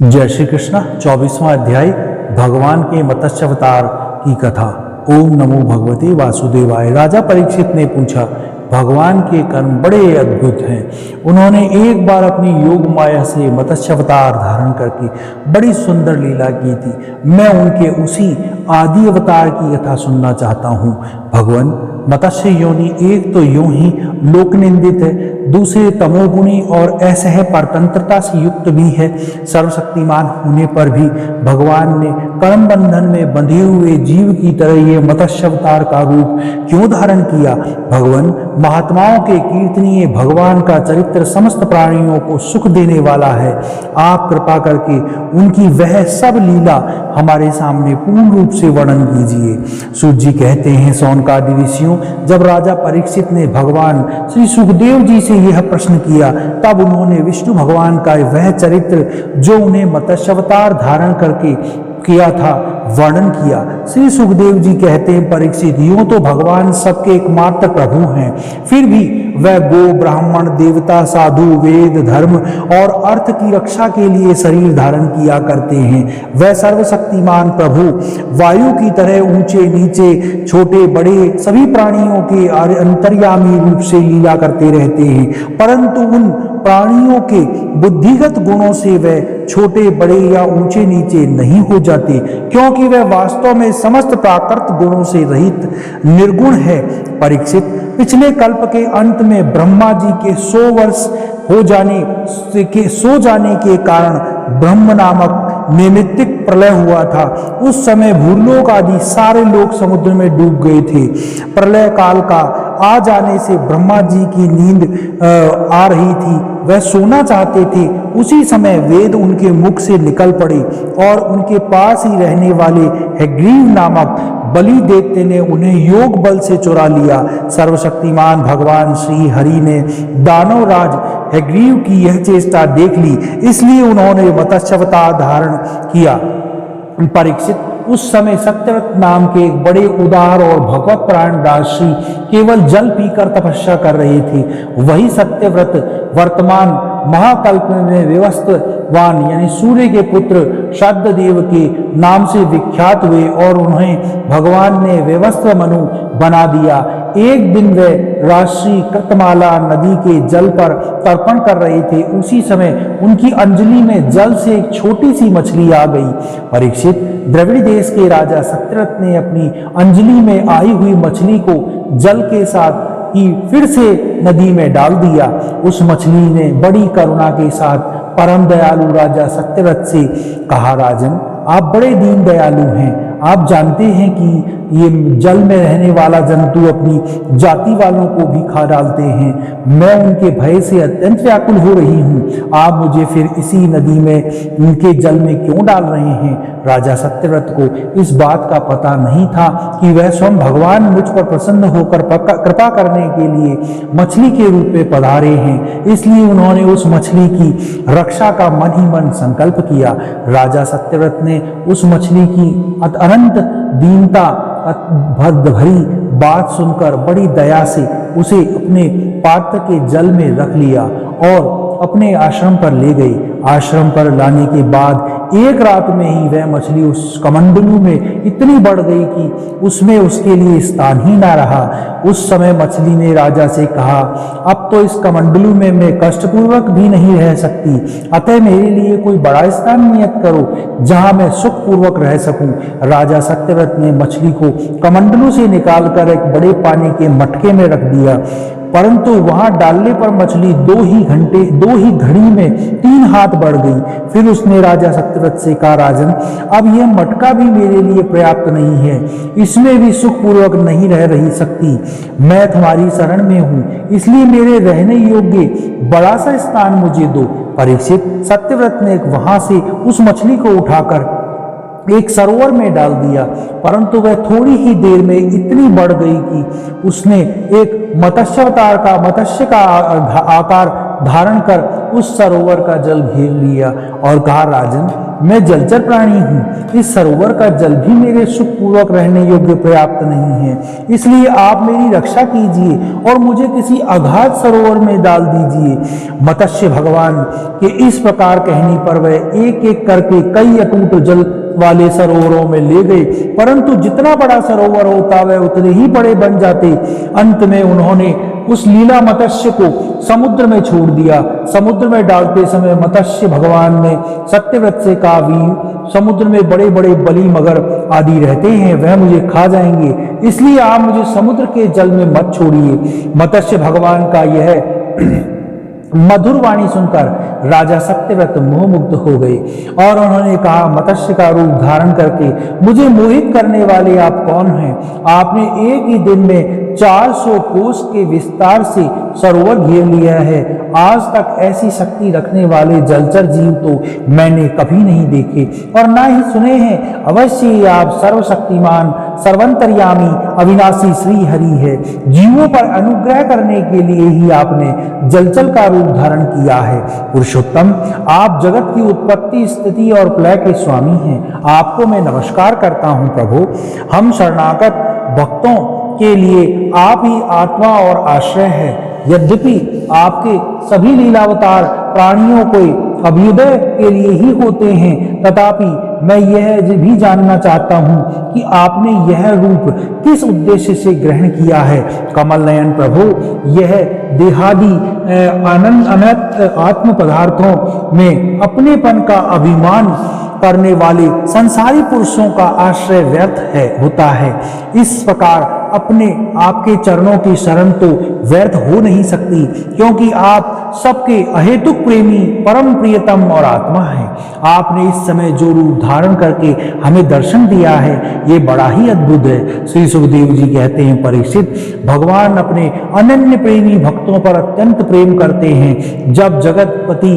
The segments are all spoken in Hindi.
जय श्री कृष्ण। 24वां अध्याय भगवान के मत्स्य अवतार की कथा। ओम नमो भगवते वासुदेवाय। राजा परीक्षित ने पूछा, भगवान के कर्म बड़े अद्भुत हैं। उन्होंने एक बार अपनी योग माया से मत्स्य अवतार धारण करके बड़ी सुंदर लीला की थी। मैं उनके उसी आदि अवतार की कथा सुनना चाहता हूँ। भगवान मत्स्य योनि एक तो यूं ही लोकनिंदित है, दूसरे तमोगुणी और असह परतंत्रता से युक्त भी है। सर्वशक्तिमान होने पर भी भगवान ने कर्म बंधन में बंधे हुए जीव की तरह ये मत्स्य अवतार का रूप क्यों धारण किया? भगवान महात्माओं के कीर्तनीय भगवान का चरित्र समस्त प्राणियों को सुख देने वाला है। आप कृपा करके उनकी वह सब लीला हमारे सामने पूर्ण रूप से वर्णन कीजिए। सूत जी कहते हैं, सौनकादि ऋषियों, जब राजा परीक्षित ने भगवान श्री सुखदेव जी से यह प्रश्न किया, तब उन्होंने विष्णु भगवान का वह चरित्र जो उन्हें मत्स्य अवतार धारण करके किया था वर्णन किया। श्री सुखदेव जी कहते हैं, परीक्षित, यूं तो भगवान सबके एकमात्र प्रभु हैं, फिर भी वह गो ब्राह्मण देवता साधु वेद धर्म और अर्थ की रक्षा के लिए शरीर धारण किया करते हैं। वह सर्वशक्तिमान प्रभु वायु की तरह ऊंचे नीचे छोटे बड़े सभी प्राणियों के अंतर्यामी रूप से लीला करते रहते हैं, परंतु उन प्राणियों के बुद्धिगत गुणों से वह छोटे बड़े या ऊंचे नीचे नहीं हो जाते, क्योंकि वह वास्तव में समस्त प्राकृत गुणों से रहित निर्गुण है। परीक्षित, पिछले कल्प के अंत में ब्रह्मा जी के 100 वर्ष सो जाने के कारण ब्रह्म नामक नैमित्तिक प्रलय हुआ था। उस समय भूलोक आदि सारे लोग समुद्र में डूब गए थे। प्रलय काल का आ जाने से ब्रह्मा जी की नींद आ रही थी, वह सोना चाहते थे। उसी समय वेद उनके मुख से निकल पड़े और उनके पास ही रहने वाले हयग्रीव नामक बलि देवते ने उन्हें योग बल से चुरा लिया। सर्वशक्तिमान भगवान श्री हरि ने दानवराज हयग्रीव की यह चेष्टा देख ली, इसलिए उन्होंने मत्स्य अवतार धारण किया। परीक्षित, उस समय सत्यव्रत नाम के एक बड़े उदार और भगवत प्राण राशि केवल जल पीकर तपस्या कर रहे थे। वही सत्यव्रत वर्तमान महाकल्प में व्यवस्थवान यानी सूर्य के पुत्र श्रद्धदेव के नाम से विख्यात हुए और उन्हें भगवान ने व्यवस्थ मनु बना दिया। एक दिन वे राशि कृतमाला नदी के जल पर तर्पण कर रहे थे। उसी समय उनकी अंजलि में जल से एक छोटी सी मछली आ गई। परीक्षित, द्रविड़ देश के राजा सत्यव्रत ने अपनी अंजलि में आई हुई मछली को जल के साथ ही फिर से नदी में डाल दिया। उस मछली ने बड़ी करुणा के साथ परम दयालु राजा सत्यव्रत से कहा, राजन, आप बड़े दीन दयालु हैं। आप जानते हैं कि ये जल में रहने वाला जंतु अपनी जाति वालों को भी खा डालते हैं। मैं उनके भय से अत्यंत व्याकुल हो रही हूँ। आप मुझे फिर इसी नदी में उनके जल में क्यों डाल रहे हैं? राजा सत्यव्रत को इस बात का पता नहीं था कि वह स्वयं भगवान मुझ पर प्रसन्न होकर कृपा करने के लिए मछली के रूप में पधारे हैं, इसलिए उन्होंने उस मछली की रक्षा का मन ही मन संकल्प किया। राजा सत्यव्रत ने उस मछली की अनंत दीनता भरी बात सुनकर बड़ी दया से उसे अपने पात्र के जल में रख लिया और अपने आश्रम पर ले गई। आश्रम पर लाने के बाद एक रात में ही वह मछली उस कमंडलू में इतनी बढ़ गई कि उसमें उसके लिए स्थान ही ना रहा। उस समय मछली ने राजा से कहा, अब तो इस कमंडलू में मैं कष्टपूर्वक भी नहीं रह सकती, अतः मेरे लिए कोई बड़ा स्थान नियत करो जहां मैं सुखपूर्वक रह सकूं। राजा सत्यव्रत ने मछली को कमंडलू से निकालकर एक बड़े पानी के मटके में रख दिया, परंतु वहां डालने पर मछली दो ही घड़ी में 3 हाथ बढ़ गई। फिर उसने राजा सत्यव्रत से कहा, राजन, अब यह मटका भी मेरे लिए पर्याप्त नहीं है, इसमें भी सुखपूर्वक नहीं रह सकती। मैं तुम्हारी शरण में हूँ, इसलिए मेरे रहने योग्य बड़ा सा स्थान मुझे दो। परीक्षित, सत्यव्रत ने वहां से उस मछली को उठाकर एक सरोवर में डाल दिया, परंतु वह थोड़ी ही देर में इतनी बढ़ गई कि उसने एक मत्स्य का आकार धारण कर उस सरोवर का जल घेर लिया और कहा, राजन, मैं जलचर प्राणी हूँ, इस सरोवर का जल भी मेरे सुखपूर्वक रहने योग्य पर्याप्त नहीं है, इसलिए आप मेरी रक्षा कीजिए और मुझे किसी अगाध सरोवर में डाल दीजिए। मत्स्य भगवान के इस प्रकार कहने पर वह एक एक करके कई अटूट जल वाले सरोवरों में ले गए, परंतु जितना बड़ा सरोवर होता वह उतने ही बड़े बन जाते। अंत में उन्होंने उस लीला मत्स्य को समुद्र में छोड़ दिया। समुद्र में डालते समय मत्स्य भगवान ने सत्यव्रत से कहा, वीर, समुद्र में बड़े बड़े बलि मगर आदि रहते हैं, वह मुझे खा जाएंगे, इसलिए आप मुझे समुद्र के जल में मत छोड़िए। मत्स्य भगवान का यह मधुर वाणी सुनकर राजा सत्यव्रत मोहमुग्ध हो गए और उन्होंने कहा, मत्स्य का रूप धारण करके मुझे मोहित करने वाले आप कौन हैं? आपने एक ही दिन में 400 कोस के विस्तार से सरोवर घेर लिया है। आज तक ऐसी शक्ति रखने वाले जलचर जीव तो मैंने कभी नहीं देखे और ना ही सुने हैं। अवश्य ही आप सर्वशक्तिमान, सर्वंतर्यामी, अविनाशी श्री हरि है। जीवों पर अनुग्रह करने के लिए ही आपने जलचर का रूप धारण किया है। पुरुषोत्तम, आप जगत की उत्पत्ति, स्थिति और प्रलय के स्वामी हैं। आपको मैं नमस्कार करता हूँ प्रभु। हम शरणागत भक्तों के लिए आप ही आत्मा और आश्रय है। यद्यपि आपके सभी लीलावतार प्राणियों को अभ्युदय के लिए ही होते हैं, तथापि मैं यह भी जानना चाहता हूँ कि आपने यह रूप किस उद्देश्य से ग्रहण किया है। कमल नयन प्रभु, यह देहादि अनंत आत्म पदार्थों में अपनेपन का अभिमान करने वाले संसारी पुरुषों का आश्रय व्यर्थ होता है। इस प्रकार अपने आपके चरणों की शरण तो व्यर्थ हो नहीं सकती, क्योंकि आप सबके अहेतुक प्रेमी, परम प्रियतम और आत्मा हैं। आपने इस समय जो रूप धारण करके हमें दर्शन दिया है, ये बड़ा ही अद्भुत है। श्री सुखदेव जी कहते हैं, परीक्षित, भगवान अपने अनन्य प्रेमी भक्तों पर अत्यंत प्रेम करते हैं। जब जगतपति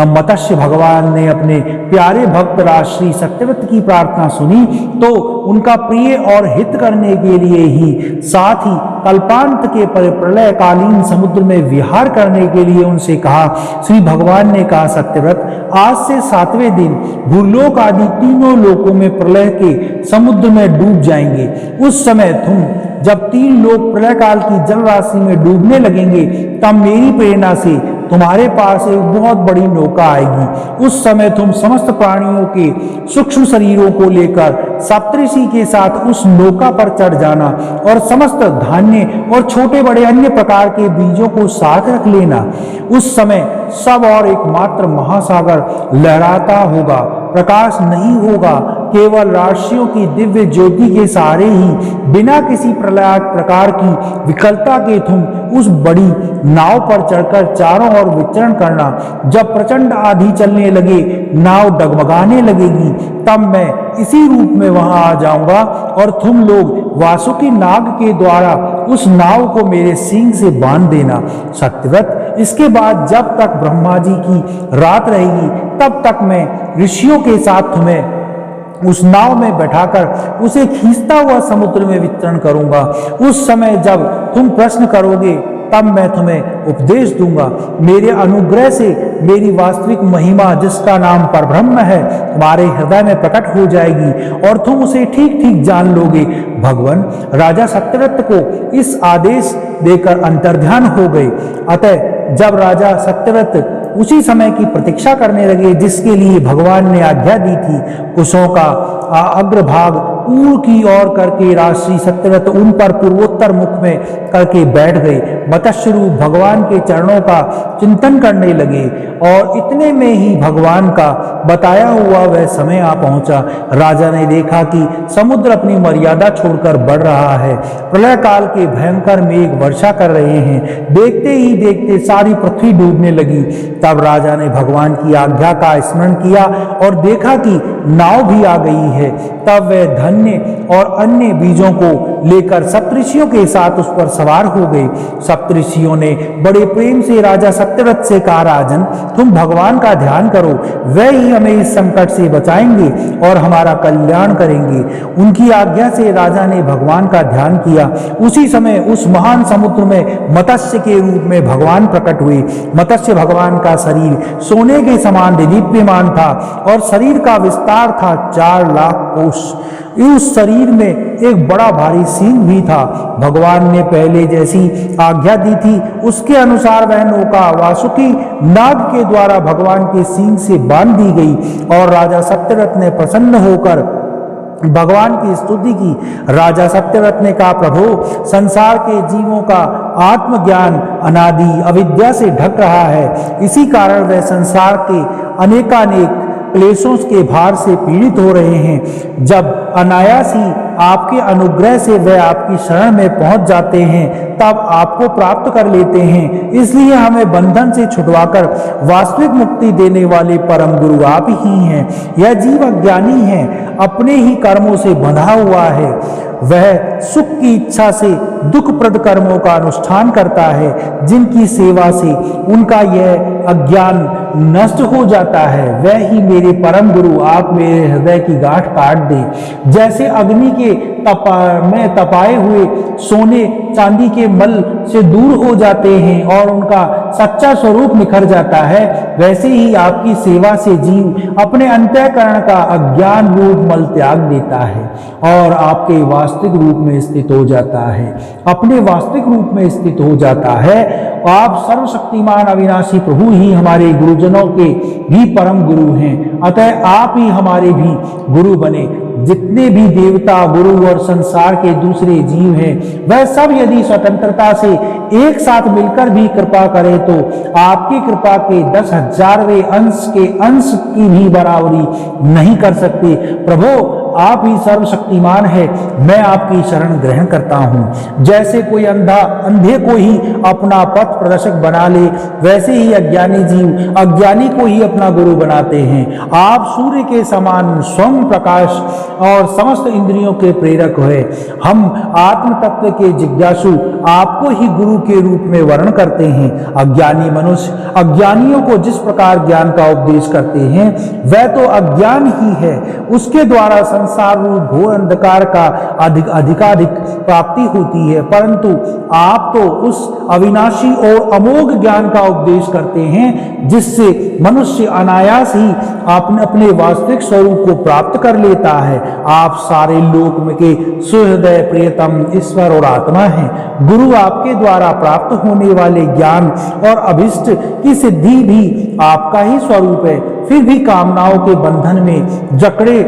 मत्स्य भगवान ने अपने प्यारे भक्त श्री सत्यव्रत की प्रार्थना सुनी, तो उनका प्रिय और हित करने के लिए ही, साथ ही कल्पांत के प्रलय कालीन समुद्र में विहार करने के लिए उनसे कहा। श्री भगवान ने कहा, सत्यव्रत, आज से 7वें दिन भूलोक आदि तीनों लोकों में प्रलय के समुद्र में डूब जाएंगे। उस समय तुम जब 3 लोग प्रलय काल की जल राशि में डूबने लगेंगे, तब मेरी प्रेरणा से तुम्हारे पास एक बहुत बड़ी नौका आएगी। उस समय तुम समस्त प्राणियों के सूक्ष्म शरीरों को लेकर सप्तऋषि के साथ उस नौका पर चढ़ जाना और समस्त धान्य और छोटे बड़े अन्य प्रकार के बीजों को साथ रख लेना। उस समय सब और एकमात्र महासागर लहराता होगा, प्रकाश नहीं होगा, केवल राशियों की दिव्य ज्योति के सहारे ही बिना किसी प्रकार की विकलता के तुम उस बड़ी नाव पर चढ़कर चारों ओर विचरण करना। जब प्रचंड आंधी चलने लगे, नाव डगमगाने लगेगी, तब मैं इसी रूप में वहां आ जाऊंगा और तुम लोग वासुकी नाग के द्वारा उस नाव को मेरे सींग से बांध देना। सत्यव्रत, इसके बाद जब तक ब्रह्मा जी की रात रहेगी, तब तक मैं ऋषियों के साथ तुम्हें उस नाव में बैठाकर उसे खींचता हुआ समुद्र में विचरण करूंगा। उस समय जब तुम प्रश्न करोगे, तब मैं तुम्हें उपदेश दूंगा। मेरे अनुग्रह से मेरी वास्तविक महिमा, जिसका नाम परब्रह्म है, तुम्हारे हृदय में प्रकट हो जाएगी और तुम उसे ठीक ठीक जान लोगे। भगवान राजा सत्यव्रत को इस आदेश देकर अंतर्ध्यान हो गए। अतः जब राजा सत्यव्रत उसी समय की प्रतीक्षा करने लगे जिसके लिए भगवान ने आज्ञा दी थी, कुशों का अग्रभाग पूर्व की ओर करके राजश्री सत्यव्रत उन पर पूर्वोत्तर मुख में करके बैठ गए। मत्स्य रूप भगवान के चरणों का चिंतन करने लगे और इतने में ही भगवान का बताया हुआ वह समय आ पहुंचा। राजा ने देखा कि समुद्र अपनी मर्यादा छोड़कर बढ़ रहा है। प्रलय काल के भयंकर मेघ वर्षा कर रहे हैं। देखते ही देखते सारी पृथ्वी डूबने लगी। तब राजा ने भगवान की आज्ञा का स्मरण किया और देखा कि नाव भी आ गई है। तब वह धन्य और अन्य बीजों को लेकर सप्तऋषियों के साथ उस पर सवार हो गए। सप्तऋषियों ने बड़े प्रेम से राजा सत्यव्रत से कहा, राजन तुम भगवान का ध्यान करो, वह ही हमें इस संकट से बचाएंगे और हमारा कल्याण करेंगे। उनकी आज्ञा से राजा ने भगवान का ध्यान किया। उसी समय उस महान समुद्र में मत्स्य के रूप में भगवान प्रकट हुए। मत्स्य भगवान का शरीर सोने के समान दीप्यमान था और शरीर का विस्तार था 4 लाख कोष। उस शरीर में एक बड़ा भारी सींग भी था। भगवान ने पहले जैसी आज्ञा दी थी उसके अनुसार वह नौका वासुकी नाग के द्वारा भगवान के सींग से बांध दी गई और राजा सत्यव्रत ने प्रसन्न होकर भगवान की स्तुति की। राजा सत्यव्रत ने कहा, प्रभु संसार के जीवों का आत्मज्ञान अनादि अविद्या से ढक रहा है, इसी कारण वह संसार के अनेकानेक क्लेशों के भार से पीड़ित हो रहे हैं। जब अनायास ही आपके अनुग्रह से वे आपकी शरण में पहुंच जाते हैं तब आपको प्राप्त कर लेते हैं। इसलिए हमें बंधन से छुड़वाकर वास्तविक मुक्ति देने वाले परम गुरु आप ही हैं। यह जीव अज्ञानी है, अपने ही कर्मों से बंधा हुआ है। वह सुख की इच्छा से दुखप्रद कर्मों का अनुष्ठान करता है, जिनकी सेवा से उनका यह अज्ञान नष्ट हो जाता है। वह ही मेरे परम गुरु आप मेरे हृदय की गांठ काट दे। जैसे अग्नि के में तपाए हुए सोने चांदी के मल से दूर हो जाते हैं और उनका सच्चा स्वरूप निखर जाता है, वैसे ही आपकी सेवा से जीव अपने अंतःकरण का अज्ञान रूप मल त्याग देता है और आपके वास्तविक रूप में स्थित हो जाता है, अपने वास्तविक रूप में स्थित हो जाता है। आप सर्वशक्तिमान अविनाशी प्रभु ही हमारे गुरुजनों के भी परम गुरु हैं, अतः आप ही हमारे भी गुरु बने। जितने भी देवता गुरु और संसार के दूसरे जीव हैं, वह सब यदि स्वतंत्रता से एक साथ मिलकर भी कृपा करें तो आपकी कृपा के 10,000वें अंश के अंश की भी बराबरी नहीं कर सकते। प्रभु आप ही सर्वशक्तिमान है, मैं आपकी शरण ग्रहण करता हूँ। जैसे कोई अंधे को ही अपना पथ प्रदर्शक बना ले, वैसे ही अज्ञानी जीव अज्ञानी को ही अपना गुरु बनाते हैं। आप सूर्य के समान स्वयं प्रकाश और समस्त इंद्रियों के प्रेरक हैं। हम आत्म तत्व के जिज्ञासु आपको ही गुरु के रूप में वर्ण करते हैं। अज्ञानी मनुष्य अज्ञानियों को जिस प्रकार ज्ञान का उपदेश करते हैं, वह तो अज्ञान ही है। उसके द्वारा संसार रूप घोर अंधकार का अधिकाधिक प्राप्ति होती है, परंतु आप तो उस अविनाशी और अमोघ ज्ञान का उपदेश करते हैं जिससे मनुष्य अनायास ही अपने वास्तविक स्वरूप को प्राप्त कर लेता है। आप सारे लोक में के सुहृदय प्रियतम ईश्वर और आत्मा हैं। गुरु आपके द्वारा प्राप्त होने वाले ज्ञान और अभिष्ट की सिद्धि भी आपका ही स्वरूप है। फिर भी कामनाओं के बंधन में जकड़े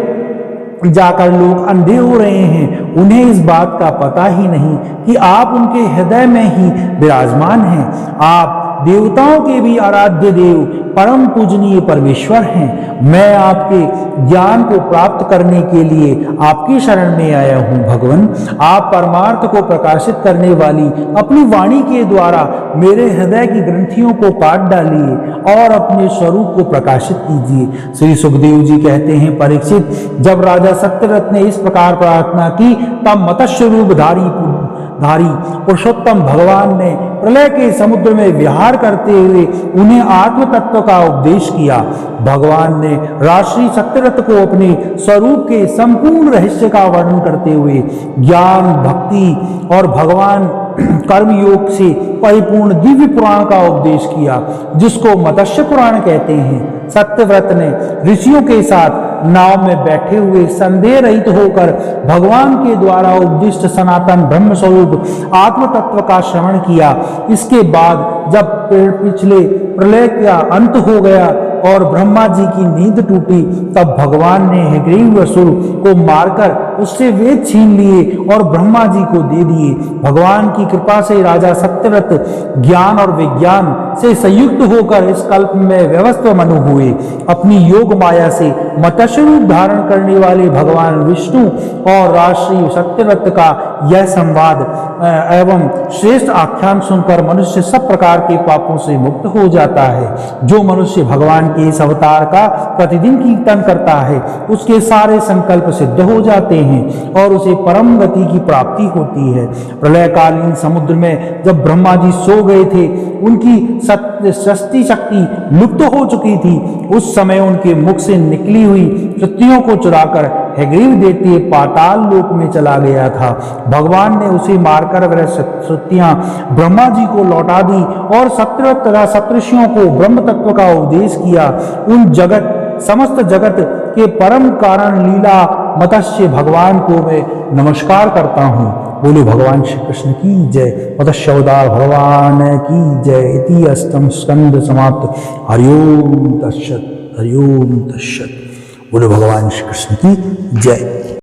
जाकर लोग अंधे हो रहे हैं। उन्हें इस बात का पता ही नहीं कि आप उनके हृदय में ही विराजमान हैं। आप देवताओं के भी आराध्य देव परम पूजनीय परमेश्वर हैं। मैं आपके ज्ञान को प्राप्त करने के लिए आपकी शरण में आया हूँ। भगवान आप परमार्थ को प्रकाशित करने वाली अपनी वाणी के द्वारा मेरे हृदय की ग्रंथियों को काट डालिए और अपने स्वरूप को प्रकाशित कीजिए। श्री सुखदेव जी कहते हैं, परीक्षित जब राजा सत्यव्रत ने इस प्रकार प्रार्थना की तब मत्स्य रूप धारी पुरुषोत्तम भगवान ने प्रलय के समुद्र में विहार करते हुए उन्हें आत्म तत्व का उपदेश किया। भगवान ने राजर्षि सत्यव्रत को अपने स्वरूप के संपूर्ण रहस्य का वर्णन करते हुए ज्ञान भक्ति और भगवान कर्मयोग से परिपूर्ण दिव्य पुराण का उपदेश किया, जिसको मत्स्य पुराण कहते हैं। सत्यव्रत ने ऋषियों के साथ नाव में बैठे हुए संदेह रहित होकर भगवान के द्वारा उपदिष्ट सनातन ब्रह्म स्वरूप आत्म तत्व का श्रवण किया। इसके बाद जब पिछले प्रलय का अंत हो गया और ब्रह्मा जी की नींद टूटी, तब भगवान ने हयग्रीवासुर को मारकर उससे वेद छीन लिए और ब्रह्मा जी को दे दिए। भगवान की कृपा से राजा सत्यव्रत ज्ञान और विज्ञान से संयुक्त होकर इस कल्प में व्यवस्था मनु हुए। अपनी योग माया से मत्स्य रूप धारण करने वाले भगवान विष्णु और राजर्षि सत्यव्रत का यह संवाद एवं श्रेष्ठ आख्यान सुनकर मनुष्य सब प्रकार के पापों से मुक्त हो जाता है। जो मनुष्य भगवान के इस अवतार का प्रतिदिन कीर्तन करता है, उसके सारे संकल्प सिद्ध हो जाते हैं। हैं और उसे परम गति की प्राप्ति होती है। प्रलयकालीन समुद्र में जब ब्रह्मा जी सो गए थे, उनकी सृष्टि शक्ति लुप्त हो चुकी थी। उस समय उनके मुख से निकली हुई श्रुतियों को चुराकर हयग्रीव दैत्य पाताल लोक में चला गया था। भगवान ने उसे मारकर वह श्रुतियां ब्रह्मा जी को लौटा दी और सत्र तथा सप्तर्षियों को ब्रह्म तत्व का उपदेश किया। उन समस्त जगत के परम कारण लीला मत्स्य भगवान को मैं नमस्कार करता हूँ। बोले भगवान श्री कृष्ण की जय। मत्स्य अवतार भगवान की जय। इति अष्टम स्कंद समाप्त। हरिओम तत्सत्। हरिओम तत्सत्। बोले भगवान श्री कृष्ण की जय।